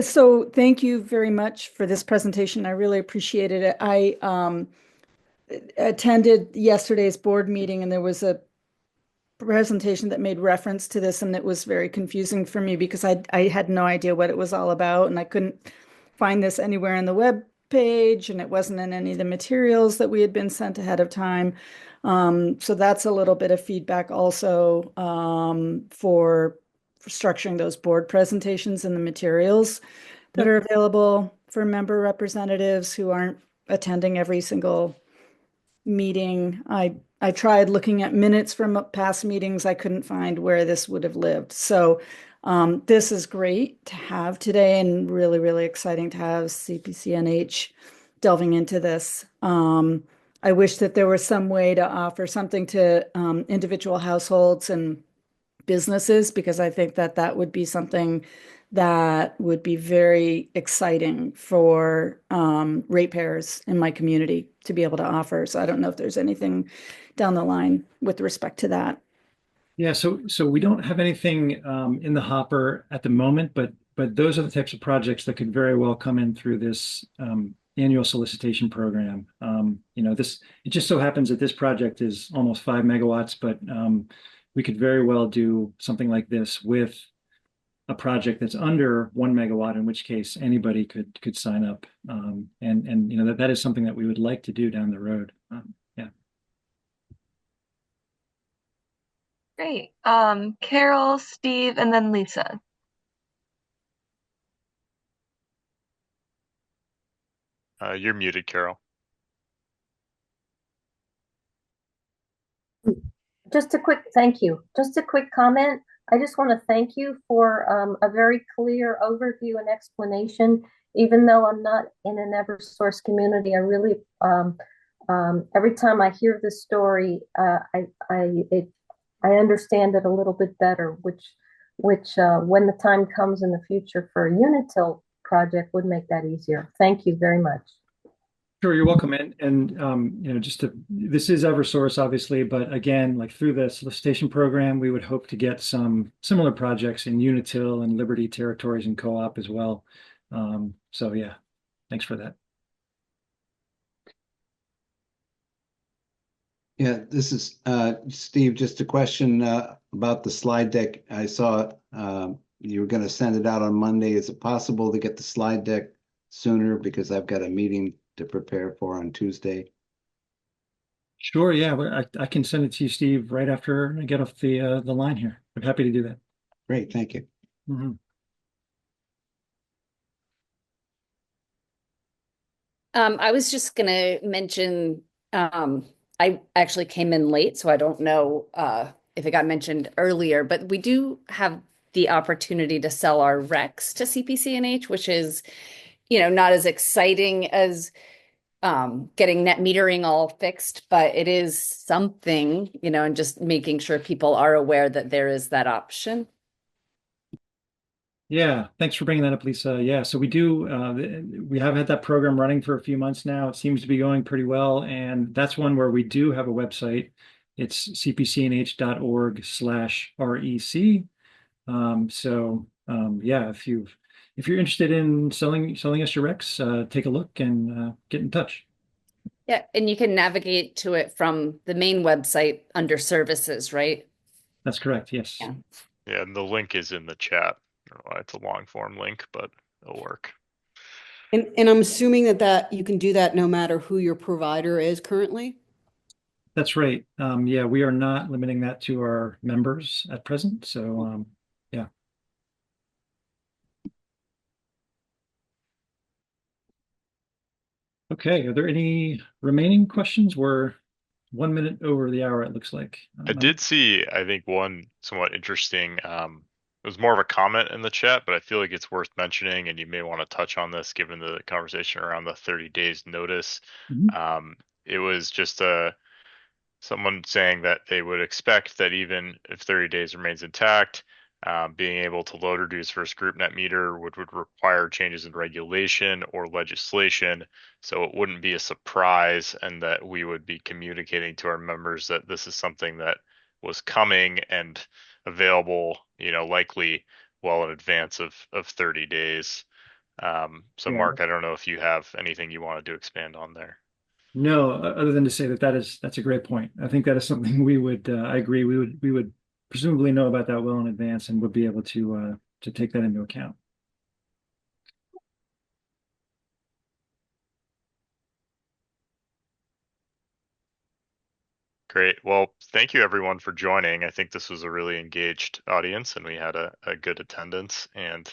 So thank you very much for this presentation. I really appreciated it. I attended yesterday's board meeting, and there was a presentation that made reference to this, and it was very confusing for me because I had no idea what it was all about, and I couldn't find this anywhere in the web page, and it wasn't in any of the materials that we had been sent ahead of time. So that's a little bit of feedback also for structuring those board presentations and the materials that are available for member representatives who aren't attending every single meeting. I tried looking at minutes from past meetings. I couldn't find where this would have lived. So this is great to have today, and really, really exciting to have CPCNH delving into this. I wish that there was some way to offer something to individual households and businesses, because I think that would be something that would be very exciting for ratepayers in my community to be able to offer. So I don't know if there's anything down the line with respect to that. Yeah, so we don't have anything in the hopper at the moment, but those are the types of projects that could very well come in through this annual solicitation program. It just so happens that this project is almost 5 megawatts, but we could very well do something like this with a project that's under 1 megawatt, in which case anybody could sign up. And that is something that we would like to do down the road. Yeah. Great. Carol, Steve, and then Lisa. You're muted, Carol. Just a quick thank you. Just a quick comment. I just want to thank you for a very clear overview and explanation. Even though I'm not in an Eversource community, I really every time I hear this story, I understand it a little bit better, which when the time comes in the future for a Unitil project would make that easier. Thank you very much. Sure, you're welcome. And this is Eversource, obviously, but again, like through the solicitation program, we would hope to get some similar projects in Unitil and Liberty territories and co-op as well. So yeah, thanks for that. Yeah, this is Steve. Just a question about the slide deck. I saw you were going to send it out on Monday. Is it possible to get the slide deck sooner, because I've got a meeting to prepare for on Tuesday? Sure, yeah, I can send it to you, Steve, right after I get off the line here. I'm happy to do that. Great, thank you. Mm-hmm. I was just gonna mention, I actually came in late, so I don't know if it got mentioned earlier, but we do have the opportunity to sell our RECs to CPCNH, which is, not as exciting as getting net metering all fixed, but it is something, and just making sure people are aware that there is that option. Yeah, thanks for bringing that up, Lisa. Yeah, so we have had that program running for a few months now. It seems to be going pretty well, and that's one where we do have a website. It's cpcnh.org/REC. Yeah, if you're interested in selling us your Recs, take a look and get in touch. Yeah, and you can navigate to it from the main website under services, right? That's correct. Yes. Yeah. Yeah, and the link is in the chat. I don't know why it's a long form link, but it'll work. And I'm assuming that you can do that no matter who your provider is currently? That's right. Yeah, we are not limiting that to our members at present. So, yeah. Okay. Are there any remaining questions? We're 1 minute over the hour, it looks like. I did see, I think, one somewhat interesting, it was more of a comment in the chat, but I feel like it's worth mentioning, and you may want to touch on this given the conversation around the 30 days notice. Mhm. It was just someone saying that they would expect that even if 30 days remains intact, being able to load reduce versus group net meter would require changes in regulation or legislation. So it wouldn't be a surprise, and that we would be communicating to our members that this is something that was coming and available, likely well in advance of 30 days. So Yeah. Mark, I don't know if you have anything you wanted to expand on there. No, other than to say that's a great point. I think that is something I agree, we would presumably know about that well in advance and would be able to take that into account. Great. Well, thank you everyone for joining. I think this was a really engaged audience and we had a good attendance. And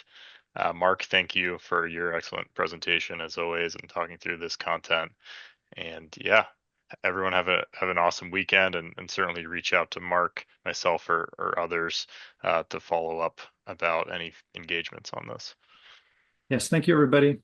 Mark, thank you for your excellent presentation as always and talking through this content. And yeah, everyone have an awesome weekend, and certainly reach out to Mark, myself, or others to follow up about any engagements on this. Yes, thank you, everybody.